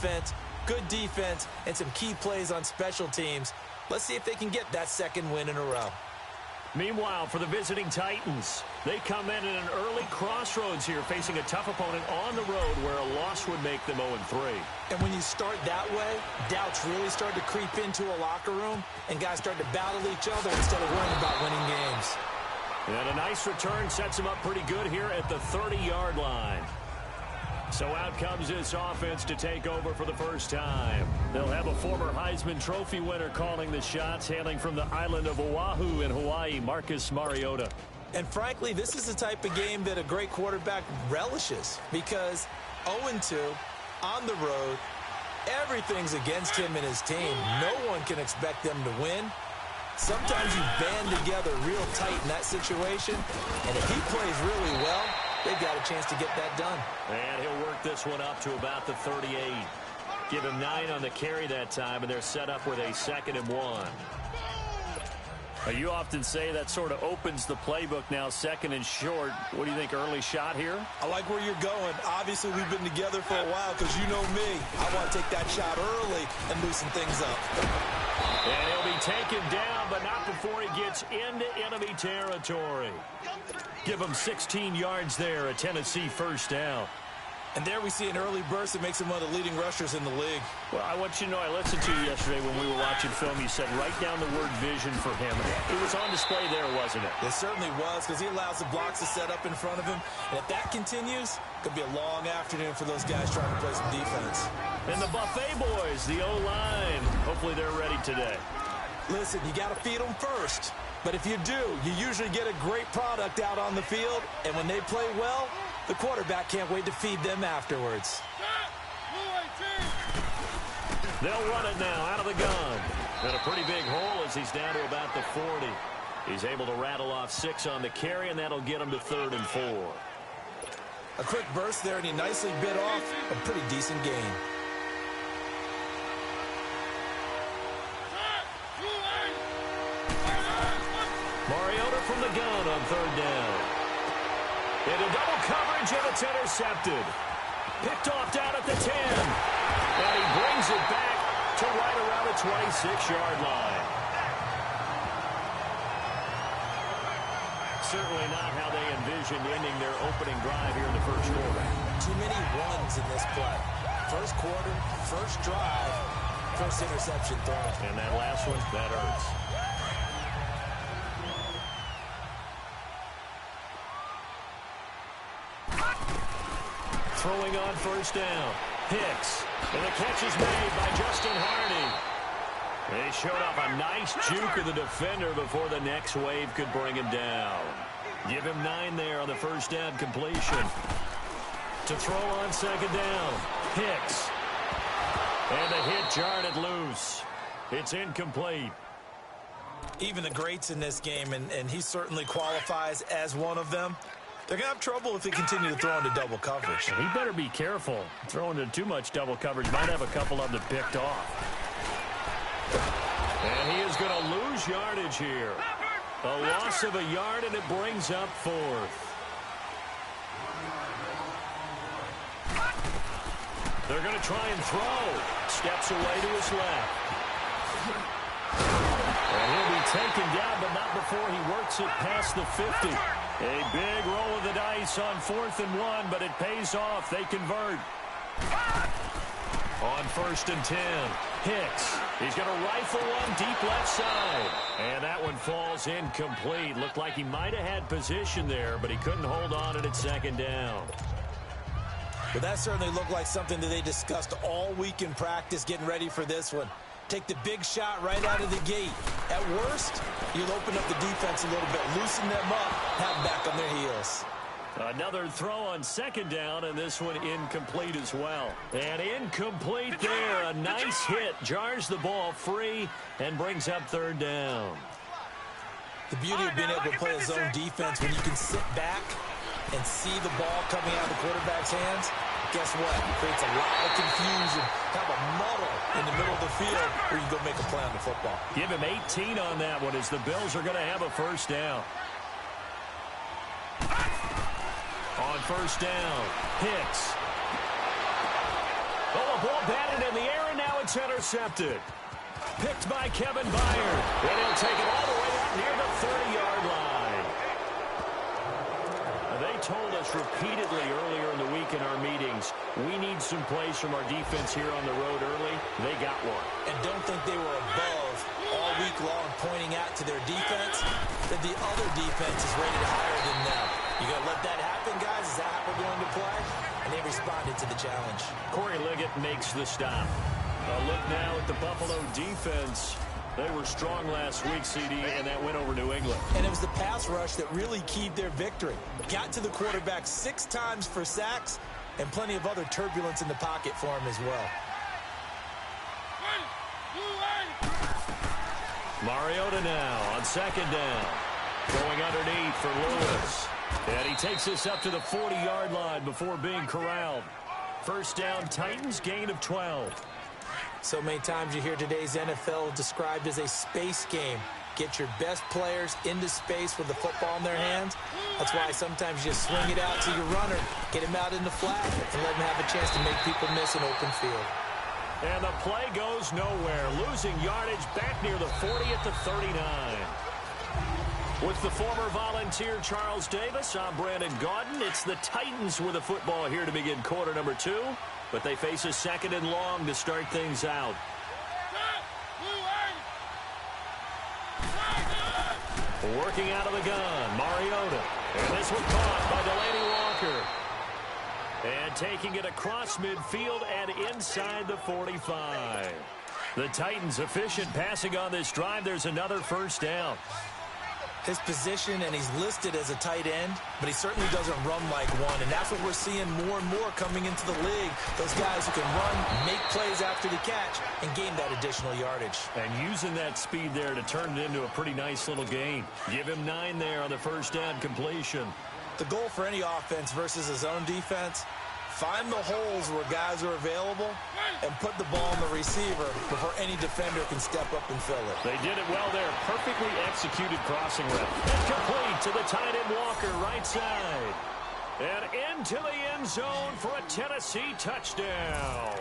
offense, good defense, and some key plays on special teams. Let's see if they can get that second win in a row. Meanwhile, for the visiting Titans, they come in at an early crossroads here, facing a tough opponent on the road where a loss would make them 0-3. And when you start that way, doubts really start to creep into a locker room, and guys start to battle each other instead of worrying about winning games. And a nice return sets them up pretty good here at the 30-yard line. So out comes this offense to take over for the first time. They'll have a former Heisman Trophy winner calling the shots, hailing from the island of Oahu in Hawaii, Marcus Mariota. And frankly, this is the type of game that a great quarterback relishes, because 0-2 on the road, everything's against him and his team. No one can expect them to win. Sometimes you band together real tight in that situation, and if he plays really well, they've got a chance to get that done. And he'll work this one up to about the 38. Give him 9 on the carry that time, and they're set up with a 2nd and 1. You often say that sort of opens the playbook now, 2nd and short. What do you think, early shot here? I like where you're going. Obviously, we've been together for a while because you know me. I want to take that shot early and loosen things up. And he'll be taken down, but not before he gets into enemy territory. Give him 16 yards there, a Tennessee first down. And there we see an early burst that makes him one of the leading rushers in the league. Well, I want you to know, I listened to you yesterday when we were watching film. You said write down the word vision for him. It was on display there, wasn't it? It certainly was, because he allows the blocks to set up in front of him. And if that continues, it could be a long afternoon for those guys trying to play some defense. And the Buffet boys, the O-line. Hopefully they're ready today. Listen, you got to feed them first. But if you do, you usually get a great product out on the field. And when they play well, the quarterback can't wait to feed them afterwards. They'll run it now out of the gun. And a pretty big hole as he's down to about the 40. He's able to rattle off 6 on the carry, and that'll get him to 3rd and 4. A quick burst there, and he nicely bit off a pretty decent gain. Mariota from the gun on 3rd down. Into double coverage, and it's intercepted. Picked off down at the 10. And he brings it back to right around the 26-yard line. Certainly not how they envisioned ending their opening drive here in the first quarter. Too many ones in this play. First quarter, first drive, first interception throw. And that last one, that hurts. Throwing on first down. Hicks. And the catch is made by Justin Hardy. They showed off a nice juke of the defender before the next wave could bring him down. Give him 9 there on the first down completion. To throw on 2nd down. Hicks. And the hit jarred it loose. It's incomplete. Even the greats in this game, and he certainly qualifies as one of them, they're going to have trouble if they continue to throw into double coverage. He better be careful. Throwing into too much double coverage might have a couple of them picked off. And he is going to lose yardage here. A loss of a yard, and it brings up 4th. They're going to try and throw. Steps away to his left. And he'll be taken down, but not before he works it past the 50. A big roll of the dice on 4th and 1, but it pays off. They convert. On 1st and 10, Hicks. He's going to rifle one deep left side. And that one falls incomplete. Looked like he might have had position there, but he couldn't hold on it at 2nd down. But that certainly looked like something that they discussed all week in practice, getting ready for this one. Take the big shot right out of the gate. At worst, you'll open up the defense a little bit, loosen them up, have them back on their heels. Another throw on 2nd down, and this one incomplete as well. And incomplete there. A nice hit. Jars the ball free and brings up 3rd down. The beauty of being able to play a zone defense when you can sit back and see the ball coming out of the quarterback's hands, guess what? It creates a lot of confusion. Have a muddle in the middle of the field where you go make a play on the football. Give him 18 on that one as the Bills are going to have a first down. On 1st down, Hicks. Oh, a ball batted it's intercepted. Picked by Kevin Byard. And he'll take it all the way out near the 30-yard line. They told us repeatedly earlier in the week in our meetings, we need some plays from our defense here on the road early. They got one. And don't think they were above all week long pointing out to their defense that the other defense is rated higher than them. You going to let that happen, guys? Is that how we're going to play? And they responded to the challenge. Corey Liggett makes the stop. A look now at the Buffalo defense. They were strong last week, CD, and that went over New England. And it was the pass rush that really keyed their victory. Got to the quarterback 6 times for sacks and plenty of other turbulence in the pocket for him as well. Mariota now on second down. Going underneath for Lewis. And he takes this up to the 40-yard line before being corralled. First down, Titans, gain of 12. So many times you hear today's NFL described as a space game. Get your best players into space with the football in their hands. That's why sometimes you swing it out to your runner, get him out in the flat, and let him have a chance to make people miss an open field. And the play goes nowhere. Losing yardage back near the 40 at the 39. With the former Volunteer Charles Davis, I'm Brandon Gaudin. It's the Titans with the football here to begin quarter number 2. But they face a second and long to start things out. Working out of the gun, Mariota. And this one caught by Delaney Walker. And taking it across midfield and inside the 45. The Titans efficient passing on this drive. There's another first down. His position, and he's listed as a tight end, but he certainly doesn't run like one, and that's what we're seeing more and more coming into the league. Those guys who can run, make plays after the catch, and gain that additional yardage. And using that speed there to turn it into a pretty nice little gain. Give him 9 there on the first down completion. The goal for any offense versus his own defense, find the holes where guys are available and put the ball in the receiver before any defender can step up and fill it. They did it well there. Perfectly executed crossing route. Incomplete to the tight end Walker, right side. And into the end zone for a Tennessee touchdown.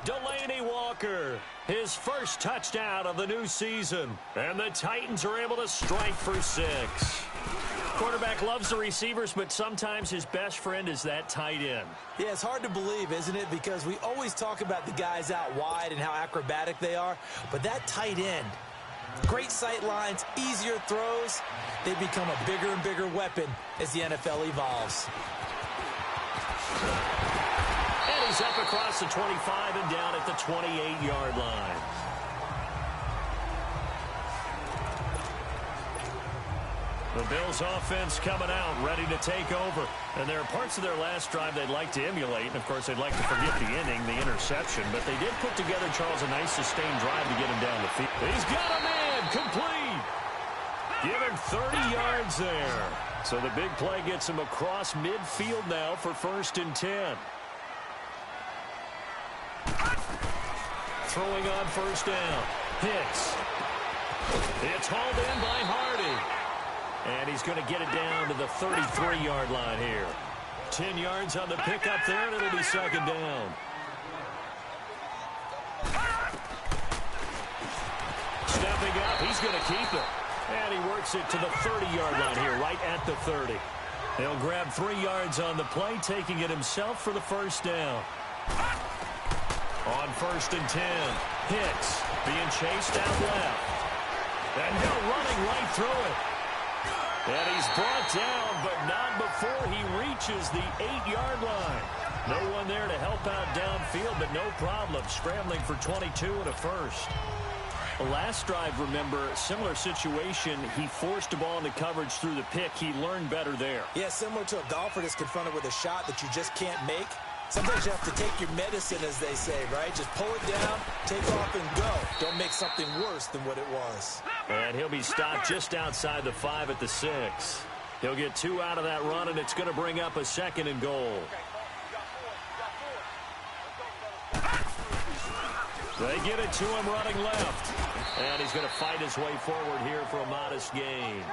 Delaney Walker, his first touchdown of the new season. And the Titans are able to strike for 6. Quarterback loves the receivers, but sometimes his best friend is that tight end. Yeah, it's hard to believe, isn't it? Because we always talk about the guys out wide and how acrobatic they are. But that tight end, great sight lines, easier throws, they become a bigger and bigger weapon as the NFL evolves. And he's up across the 25 and down at the 28-yard line. The Bills offense coming out, ready to take over. And there are parts of their last drive they'd like to emulate. And, of course, they'd like to forget the inning, the interception. But they did put together, Charles, a nice sustained drive to get him down the field. He's got a man, complete. Give him 30 yards there. So the big play gets him across midfield now for 1st and 10. Throwing on first down. Hicks. It's hauled in by Hardy. And he's going to get it down to the 33-yard line here. 10 yards on the pickup there, and it'll be second down. Stepping up, he's going to keep it. And he works it to the 30-yard line here, right at the 30. He'll grab 3 yards on the play, taking it himself for the first down. On 1st and 10, Hicks being chased out left. And Hill running right through it. And he's brought down, but not before he reaches the 8-yard line. No one there to help out downfield, but no problem. Scrambling for 22 and a first. Last drive, remember, similar situation. He forced the ball into coverage through the pick. He learned better there. Yeah, similar to a golfer that's confronted with a shot that you just can't make. Sometimes you have to take your medicine, as they say, right? Just pull it down, take off, and go. Don't make something worse than what it was. And he'll be stopped just outside the 5 at the 6. He'll get 2 out of that run, and it's going to bring up a 2nd and goal. They get it to him running left. And he's going to fight his way forward here for a modest gain.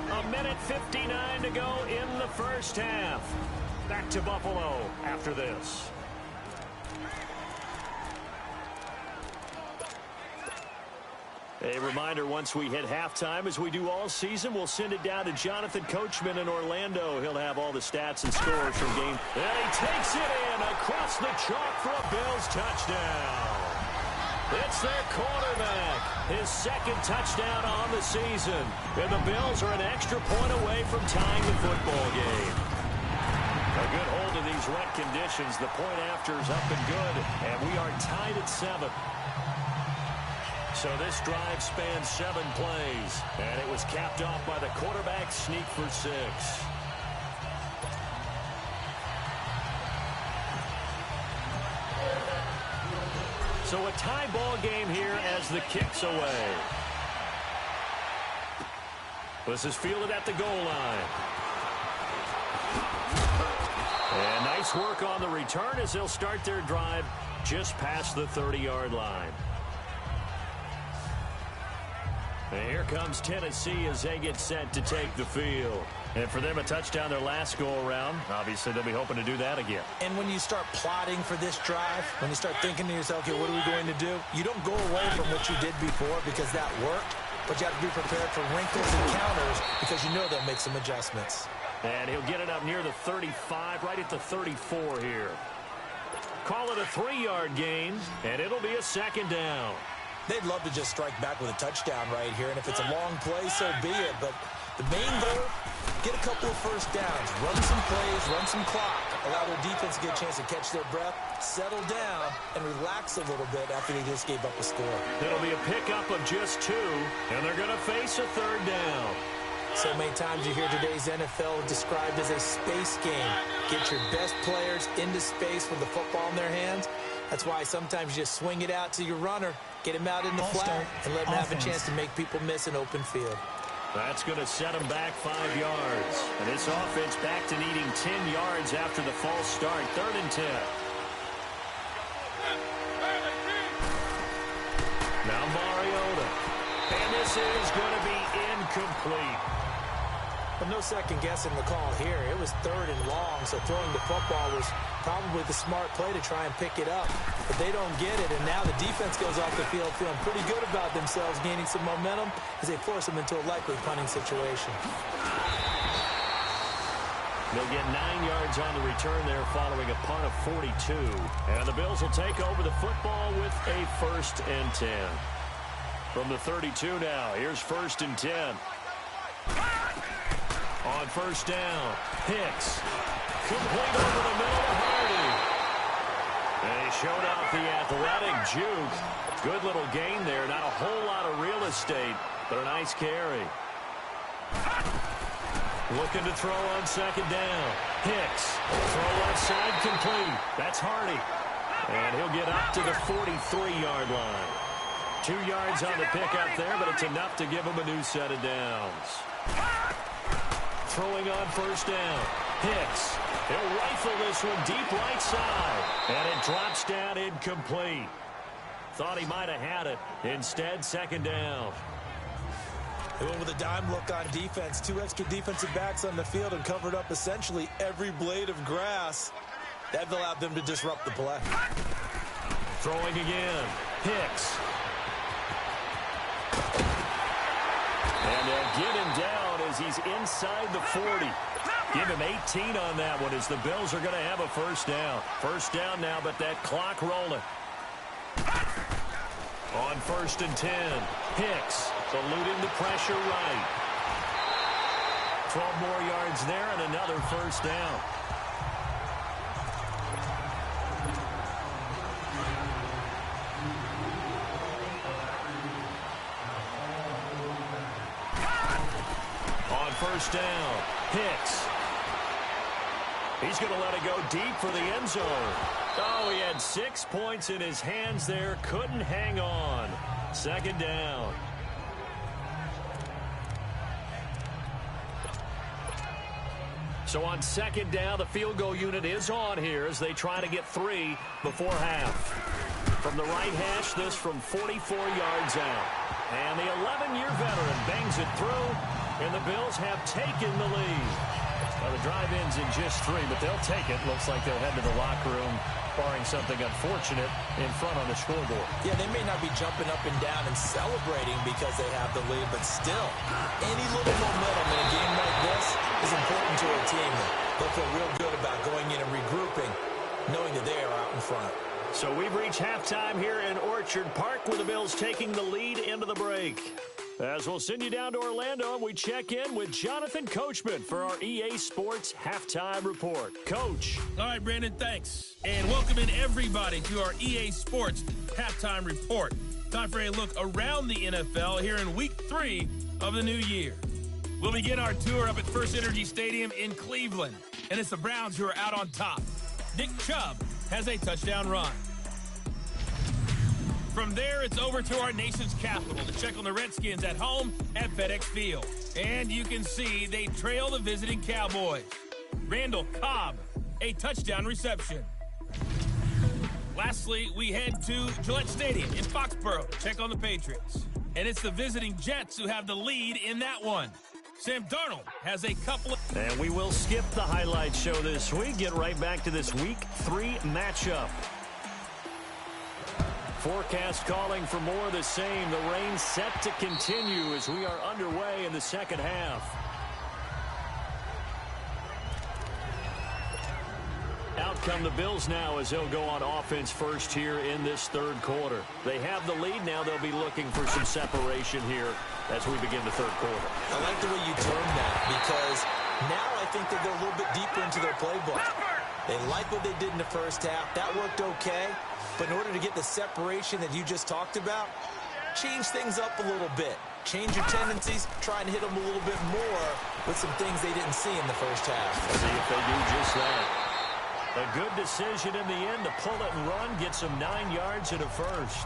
1:59 to go in the first half. Back to Buffalo after this. A reminder, once we hit halftime, as we do all season, we'll send it down to Jonathan Coachman in Orlando. He'll have all the stats and scores from game. And he takes it in across the chalk for a Bills touchdown. It's their quarterback, his second touchdown on the season. And the Bills are an extra point away from tying the football game. A good hold of these wet conditions. The point after is up and good, and we are tied at 7. So this drive spans 7 plays, and it was capped off by the quarterback sneak for 6. So a tie ball game here as the kick's away. This is fielded at the goal line. And nice work on the return as they'll start their drive just past the 30-yard line. And here comes Tennessee as they get set to take the field. And for them, a touchdown their last go-around. Obviously, they'll be hoping to do that again. And when you start plotting for this drive, when you start thinking to yourself, okay, what are we going to do? You don't go away from what you did before because that worked, but you have to be prepared for wrinkles and counters because you know they'll make some adjustments. And he'll get it up near the 35, right at the 34 here. Call it a 3-yard gain, and it'll be a second down. They'd love to just strike back with a touchdown right here, and if it's a long play, so be it. But the main goal, get a couple of first downs, run some plays, run some clock, allow their defense to get a chance to catch their breath, settle down, and relax a little bit after they just gave up a score. It'll be a pickup of just 2, and they're going to face a 3rd down. So many times you hear today's NFL described as a space game. Get your best players into space with the football in their hands. That's why sometimes you just swing it out to your runner, get him out in the flat, and let him have a chance to make people miss an open field. That's going to set him back 5 yards. And this offense back to needing 10 yards after the false start. 3rd and 10. Now Mariota. And this is going to be incomplete. But no second guessing the call here. It was 3rd and long, so throwing the football was probably the smart play to try and pick it up. But they don't get it, and now the defense goes off the field feeling pretty good about themselves, gaining some momentum as they force them into a likely punting situation. They'll get 9 yards on the return there following a punt of 42. And the Bills will take over the football with a 1st and 10. From the 32 now, here's 1st and 10. On 1st down, Hicks. Complete over the middle to Hardy. And he showed off the athletic juke. Good little gain there. Not a whole lot of real estate, but a nice carry. Looking to throw on 2nd down. Hicks. Throw outside complete. That's Hardy. And he'll get up to the 43-yard line. 2 yards on the pickup there, but it's enough to give him a new set of downs. Throwing on 1st down. Hicks. He'll rifle this one deep right side. And it drops down incomplete. Thought he might have had it. Instead, 2nd down. They went with a dime look on defense. 2 extra defensive backs on the field and covered up essentially every blade of grass. That allowed them to disrupt the play. Throwing again. Hicks. And they'll get him down as he's inside the 40. Give him 18 on that one as the Bills are going to have a 1st down. 1st down now, but that clock rolling. On 1st and 10, Hicks eluding the pressure right. 12 more yards there and another 1st down. On 1st down, Hicks. He's going to let it go deep for the end zone. Oh, he had 6 points in his hands there. Couldn't hang on. 2nd down. So on 2nd down, the field goal unit is on here as they try to get 3 before half. From the right hash, this from 44 yards out. And the 11-year veteran bangs it through, and the Bills have taken the lead. Well, the drive-in's in just 3, but they'll take it. Looks like they'll head to the locker room, barring something unfortunate in front on the scoreboard. Yeah, they may not be jumping up and down and celebrating because they have the lead, but still, any little momentum in a game like this is important to a team. They'll feel real good about going in and regrouping, knowing that they are out in front. So we've reached halftime here in Orchard Park with the Bills taking the lead into the break. As we'll send you down to Orlando, and we check in with Jonathan Coachman for our EA Sports Halftime Report. Coach. All right, Brandon, thanks. And welcome in everybody to our EA Sports Halftime Report. Time for a look around the NFL here in Week 3 of the new year. We'll begin our tour up at First Energy Stadium in Cleveland. And it's the Browns who are out on top. Nick Chubb has a touchdown run. From there, it's over to our nation's capital to check on the Redskins at home at FedEx Field. And you can see they trail the visiting Cowboys. Randall Cobb, a touchdown reception. Lastly, we head to Gillette Stadium in Foxborough to check on the Patriots. And it's the visiting Jets who have the lead in that one. Sam Darnold has a couple of... And we will skip the highlight show this week. Get right back to this Week 3 matchup. Forecast calling for more of the same. The rain set to continue as we are underway in the second half. Out come the Bills now as they'll go on offense first here in this third quarter. They have the lead now. They'll be looking for some separation here as we begin the third quarter. I like the way you term that because now I think they go a little bit deeper into their playbook. They like what they did in the first half. That worked okay. But in order to get the separation that you just talked about, change things up a little bit. Change your tendencies, try and hit them a little bit more with some things they didn't see in the first half. See if they do just that. A good decision in the end to pull it and run, get some 9 yards in a first.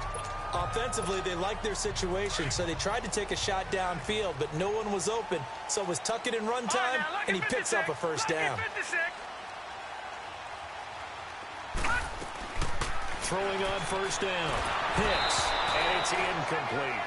Offensively, they liked their situation, so they tried to take a shot downfield, but no one was open. So it was tuck it in run time, and he picks up a first down. Throwing on first down. Hits, and it's incomplete.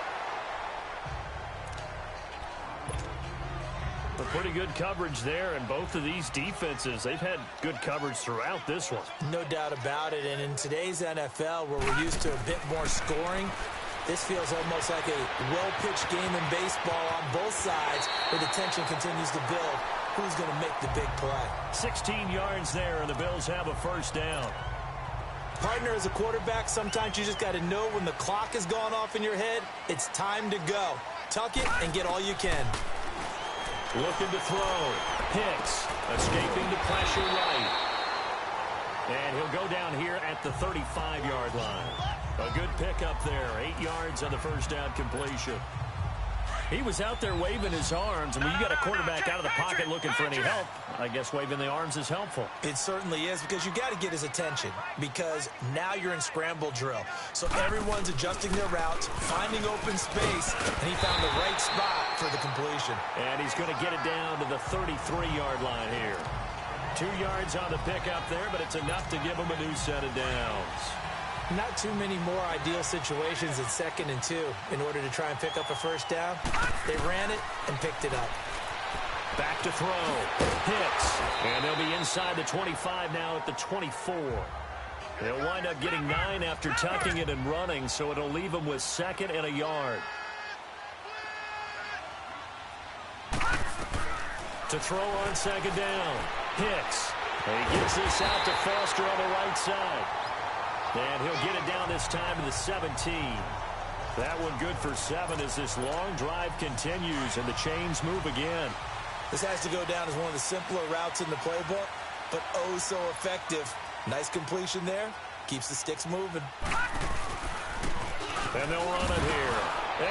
A pretty good coverage there, and both of these defenses, they've had good coverage throughout this one. No doubt about it, and in today's NFL, where we're used to a bit more scoring, this feels almost like a well-pitched game in baseball on both sides, where the tension continues to build. Who's going to make the big play? 16 yards there, and the Bills have a first down. Partner, as a quarterback, sometimes you just got to know when the clock has gone off in your head, it's time to go. Tuck it and get all you can. Looking to throw. Hicks escaping the pressure right. And he'll go down here at the 35-yard line. A good pickup there. 8 yards on the first down completion. He was out there waving his arms, and when you got a quarterback out of the pocket looking for any help, I guess waving the arms is helpful. It certainly is, because you got to get his attention, because now you're in scramble drill. So everyone's adjusting their routes, finding open space, and he found the right spot for the completion. And he's going to get it down to the 33-yard line here. 2 yards on the pickup there, but it's enough to give him a new set of downs. Not too many more ideal situations at 2nd and 2 in order to try and pick up a first down. They ran it and picked it up. Back to throw. Hicks. And they'll be inside the 25 now at the 24. They'll wind up getting 9 after tucking it and running, so it'll leave them with 2nd and a yard. To throw on 2nd down. Hicks. And he gets this out to Foster on the right side. And he'll get it down this time to the 17. That one good for 7 as this long drive continues and the chains move again. This has to go down as one of the simpler routes in the playbook, but oh so effective. Nice completion there. Keeps the sticks moving. And they'll run it here.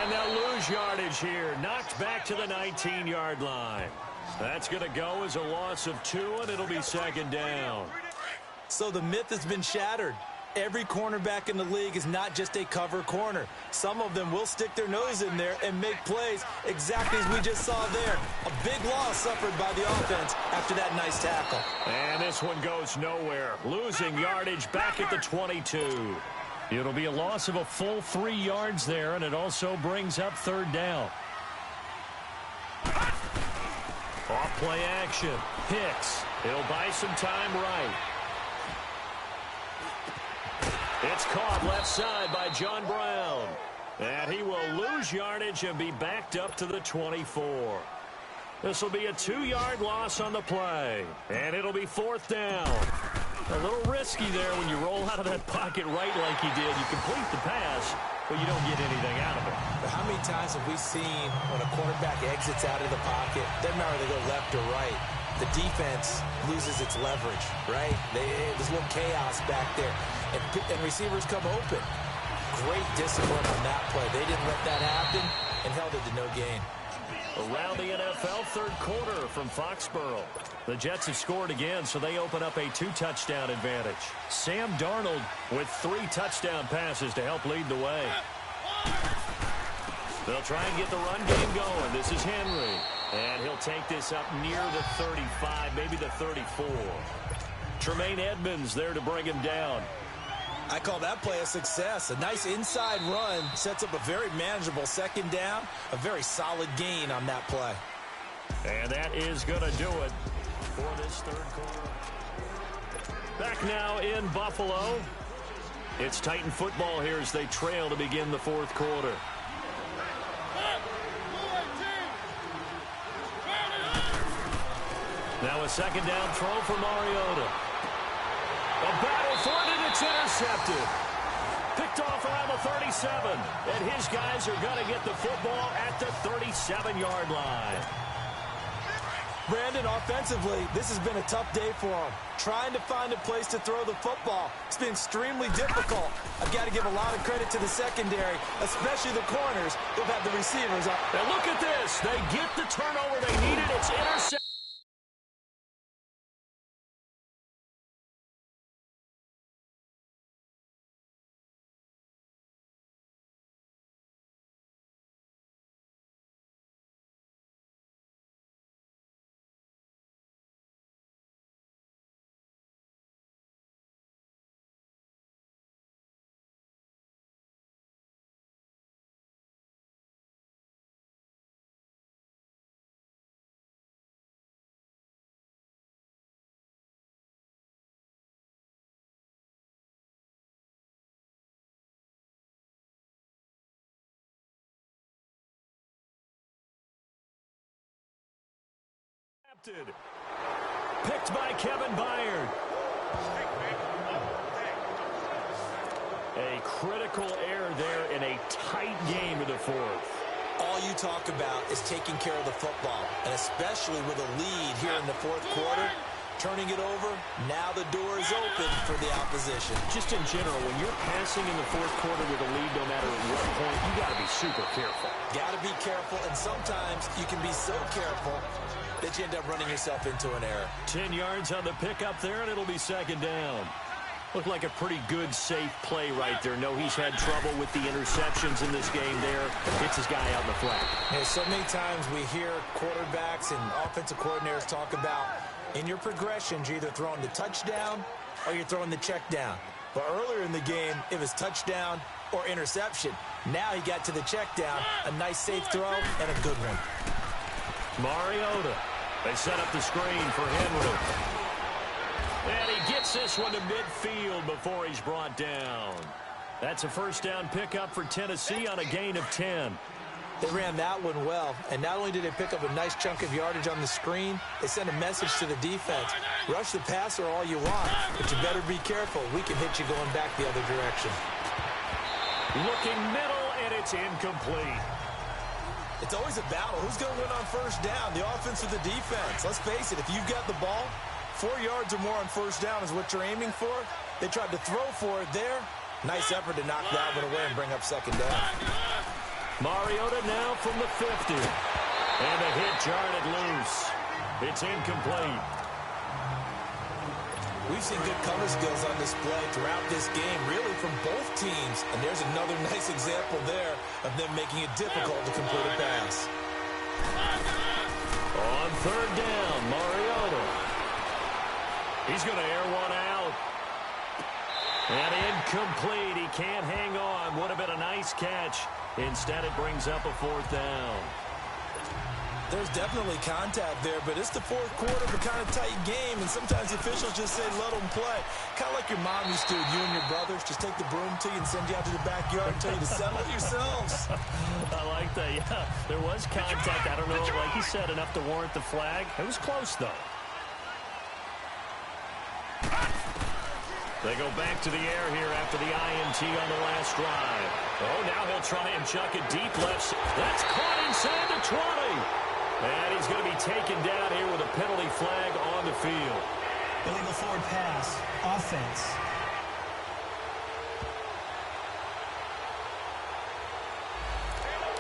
And they'll lose yardage here. Knocked back to the 19-yard line. That's going to go as a loss of 2, and it'll be 2nd down. So the myth has been shattered. Every cornerback in the league is not just a cover corner. Some of them will stick their nose in there and make plays exactly as we just saw there. A big loss suffered by the offense after that nice tackle. And this one goes nowhere. Losing yardage back at the 22. It'll be a loss of a full 3 yards there, and it also brings up 3rd down. Off Play action. Hicks. He'll buy some time right. It's caught left side by John Brown. And he will lose yardage and be backed up to the 24. This will be a 2-yard loss on the play. And it'll be 4th down. A little risky there when you roll out of that pocket right like he did. You complete the pass, but you don't get anything out of it. But how many times have we seen when a quarterback exits out of the pocket, doesn't matter whether they go left or right, the defense loses its leverage, right? There's a little chaos back there, and receivers come open. Great discipline on that play. They didn't let that happen and held it to no gain. Around the NFL, 3rd quarter from Foxborough. The Jets have scored again, so they open up a 2-touchdown advantage. Sam Darnold with 3 touchdown passes to help lead the way. They'll try and get the run game going. This is Henry. And he'll take this up near the 35, maybe the 34. Tremaine Edmonds there to bring him down. I call that play a success. A nice inside run sets up a very manageable 2nd down. A very solid gain on that play. And that is going to do it for this 3rd quarter. Back now in Buffalo. It's Titan football here as they trail to begin the 4th quarter. Now a 2nd down throw for Mariota. A battle for it, and it's intercepted. Picked off around the 37. And his guys are going to get the football at the 37-yard line. Brandon, offensively, this has been a tough day for him. Trying to find a place to throw the football. It's been extremely difficult. I've got to give a lot of credit to the secondary, especially the corners. They've had the receivers up. And look at this. They get the turnover they needed. It's intercepted. Picked by Kevin Byard. A critical error there in a tight game in the 4th. All you talk about is taking care of the football, and especially with a lead here in the 4th quarter, turning it over, now the door is open for the opposition. Just in general, when you're passing in the 4th quarter with a lead, no matter at what point, you got to be super careful. Got to be careful, and sometimes you can be so careful that you end up running yourself into an error. 10 yards on the pickup there, and it'll be 2nd down. Looked like a pretty good, safe play right there. No, he's had trouble with the interceptions in this game there. Hits his guy out in the flat. Yeah, so many times we hear quarterbacks and offensive coordinators talk about in your progressions, you're either throwing the touchdown or you're throwing the check down. But earlier in the game, it was touchdown or interception. Now he got to the check down, a nice safe throw, and a good one. Mariota. They set up the screen for Henry. And he gets this one to midfield before he's brought down. That's a 1st down pickup for Tennessee on a gain of 10. They ran that one well, and not only did they pick up a nice chunk of yardage on the screen, they sent a message to the defense. Rush the passer all you want, but you better be careful. We can hit you going back the other direction. Looking middle, and it's incomplete. It's always a battle. Who's going to win on 1st down, the offense or the defense? Let's face it, if you've got the ball, 4 yards or more on 1st down is what you're aiming for. They tried to throw for it there. Nice effort to knock that one away and bring up 2nd down. Mariota now from the 50. And a hit jarred it loose. It's incomplete. We've seen good cover skills on display throughout this game, really from both teams. And there's another nice example there of them making it difficult to complete a pass. On 3rd down, Mariota. He's going to air one out. And incomplete. He can't hang on. Would have been a nice catch. Instead, it brings up a 4th down. There's definitely contact there, but it's the fourth quarter of a kind of tight game, and sometimes the officials just say, let them play. Kind of like your mom used to, you and your brothers, just take the broom to you and send you out to the backyard and tell you to settle it yourselves. I like that, yeah. There was contact. I don't know, like you said, enough to warrant the flag. It was close, though. They go back to the air here after the INT on the last drive. Oh, now he'll try and chuck it deep left. That's caught inside the 20. And he's going to be taken down here with a penalty flag on the field. Illegal forward pass. Offense.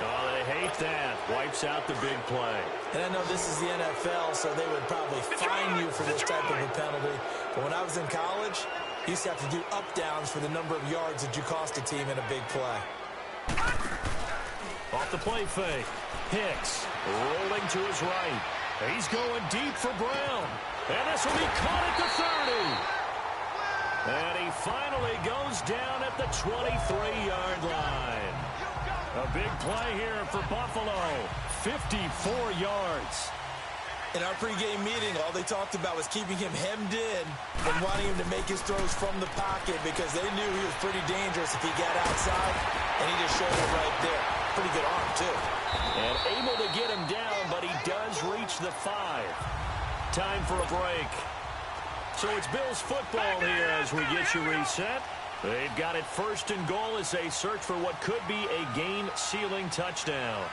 Oh, they hate that. Wipes out the big play. And I know this is the NFL, so they would probably fine you for this type of a penalty. But when I was in college, you used to have to do up-downs for the number of yards that you cost a team in a big play. Off the play fake. Hicks rolling to his right. He's going deep for Brown. And this will be caught at the 30. And he finally goes down at the 23-yard line. A big play here for Buffalo. 54 yards. In our pregame meeting, all they talked about was keeping him hemmed in and wanting him to make his throws from the pocket because they knew he was pretty dangerous if he got outside, and he just showed it right there. Pretty good arm, too. And able to get him down, but he does reach the 5. Time for a break. So it's Bills football here as we get you reset. They've got it first and goal as they search for what could be a game-sealing touchdown.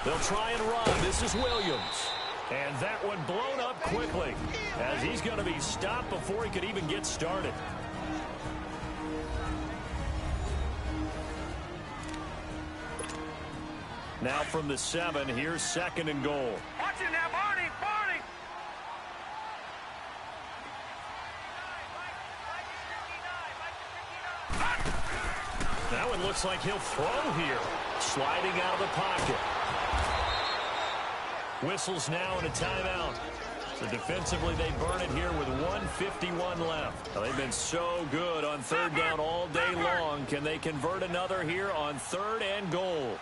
They'll try and run. This is Williams. And that one blown up quickly as he's going to be stopped before he could even get started. Now from the 7, here's second and goal. Watch it now, Barney, Barney. That one looks like he'll throw here. Sliding out of the pocket. Whistles now and a timeout. So defensively, they burn it here with 1:51 left. They've been so good on third down all day long. Can they convert another here on third and goal?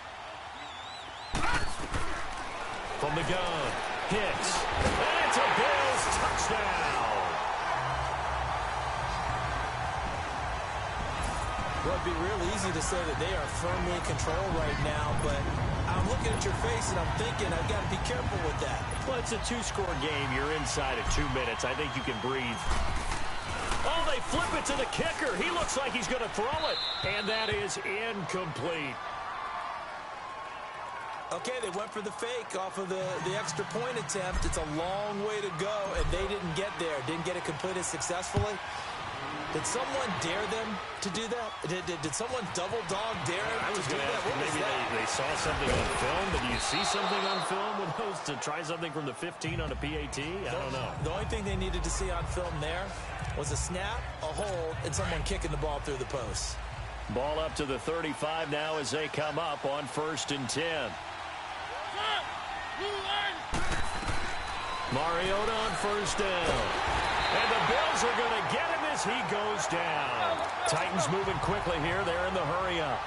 From the gun, Hicks. And it's a Bills touchdown. Well, it'd be real easy to say that they are firmly in control right now, but I'm looking at your face and I'm thinking I've got to be careful with that. Well, it's a 2-score game. You're inside at 2 minutes. I think you can breathe. Oh, they flip it to the kicker. He looks like he's going to throw it. And that is incomplete. Okay, they went for the fake off of the extra point attempt. It's a long way to go, and they didn't get there. Didn't get it completed successfully. Did someone dare them to do that? Did someone double dog dare them I was to do going to that? ask if maybe they saw something on film. Did you see something on film with those to try something from the 15 on a PAT? I don't know. The only thing they needed to see on film there was a snap, a hold, and someone kicking the ball through the post. Ball up to the 35 now as they come up on 1st and 10. Mariota on 1st down. And the Bills are going to get him as he goes down. Titans moving quickly here. They're in the hurry up.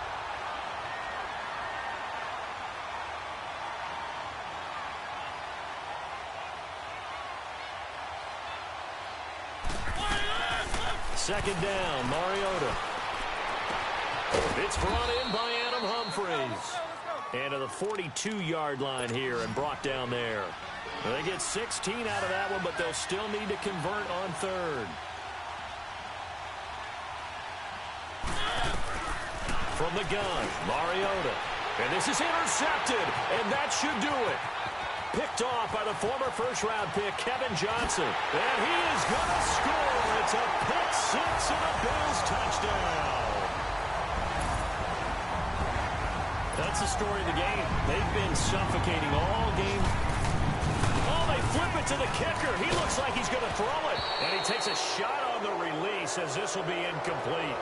Second down, Mariota. It's brought in by Adam Humphries. And to the 42-yard line here and brought down there. They get 16 out of that one, but they'll still need to convert on third. From the gun, Mariota. And this is intercepted, and that should do it. Picked off by the former first-round pick, Kevin Johnson. And he is going to score. It's a pick six and a Bills touchdown. That's the story of the game. They've been suffocating all game. Oh, they flip it to the kicker. He looks like he's going to throw it. And he takes a shot on the release as this will be incomplete.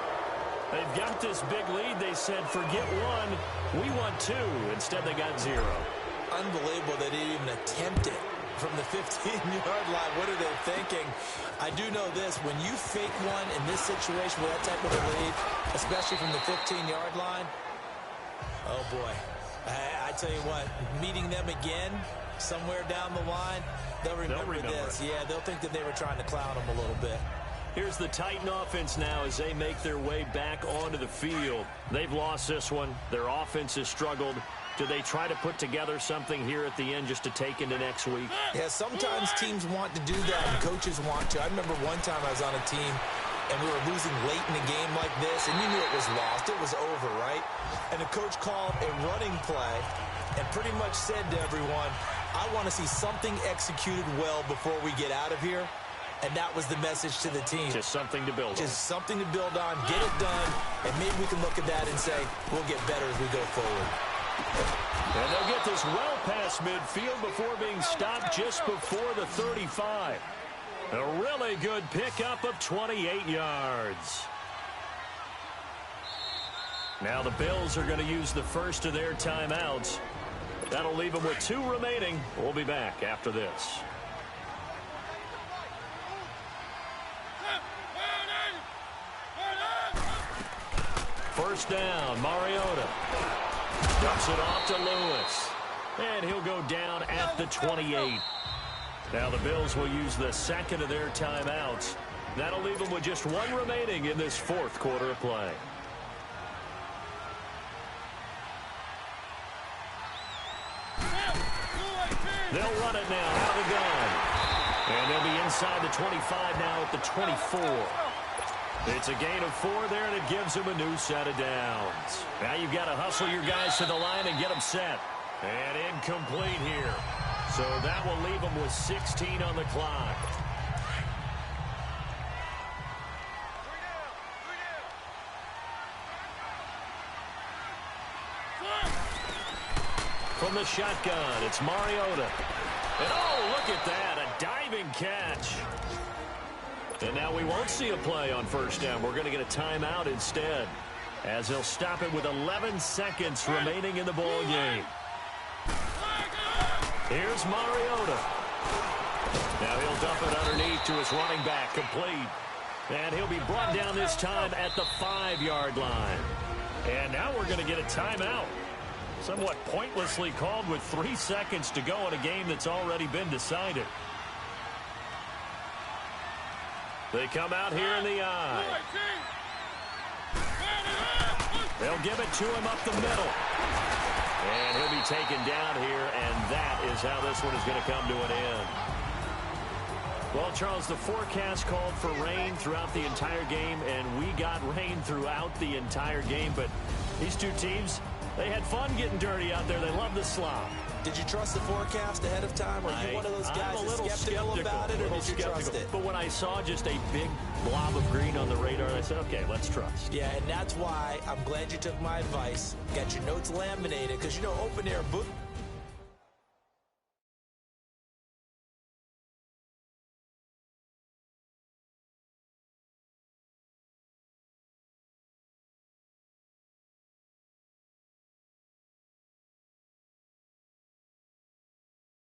They've got this big lead. They said, forget one. We want two. Instead, they got zero. Unbelievable they didn't even attempt it from the 15-yard line. What are they thinking? I do know this. When you fake one in this situation with that type of a lead, especially from the 15-yard line, Oh, boy. I tell you what, meeting them again somewhere down the line, they'll remember this. Yeah, they'll think that they were trying to clown them a little bit. Here's the Titan offense now as they make their way back onto the field. They've lost this one. Their offense has struggled. Do they try to put together something here at the end just to take into next week? Yeah, sometimes teams want to do that and coaches want to. I remember one time I was on a team and we were losing late in a game like this, and you knew it was lost. It was over, right? And the coach called a running play and pretty much said to everyone, I want to see something executed well before we get out of here. And that was the message to the team. Just something to build on. Just something to build on, get it done, and maybe we can look at that and say, we'll get better as we go forward. And they'll get this well past midfield before being stopped just before the 35. A really good pickup of 28 yards. Now the Bills are going to use the first of their timeouts. That'll leave them with 2 remaining. We'll be back after this. First down, Mariota. Dumps it off to Lewis. And he'll go down at the 28. Now the Bills will use the second of their timeouts. That'll leave them with just 1 remaining in this fourth quarter of play. They'll run it now out of the gun. And they'll be inside the 25 now at the 24. It's a gain of 4 there, and it gives them a new set of downs. Now you've got to hustle your guys to the line and get them set. And incomplete here. So that will leave them with 16 on the clock. From the shotgun, it's Mariota. And oh, look at that, a diving catch. And now we won't see a play on first down. We're going to get a timeout instead, as they'll stop it with 11 seconds remaining in the ball game. Here's Mariota. Now he'll dump it underneath to his running back, complete. And he'll be brought down this time at the 5-yard line. And now we're going to get a timeout. Somewhat pointlessly called with 3 seconds to go in a game that's already been decided. They come out here in the eye. They'll give it to him up the middle. And he'll be taken down here, and that is how this one is going to come to an end. Well, Charles, the forecast called for rain throughout the entire game, and we got rain throughout the entire game. But these two teams, they had fun getting dirty out there. They love the slop. Did you trust the forecast ahead of time? Or are you one of those guys that's skeptical about it, or did you trust it? But when I saw just a big blob of green on the radar, I said, okay, let's trust. Yeah, and that's why I'm glad you took my advice. Got your notes laminated, because, you know, open-air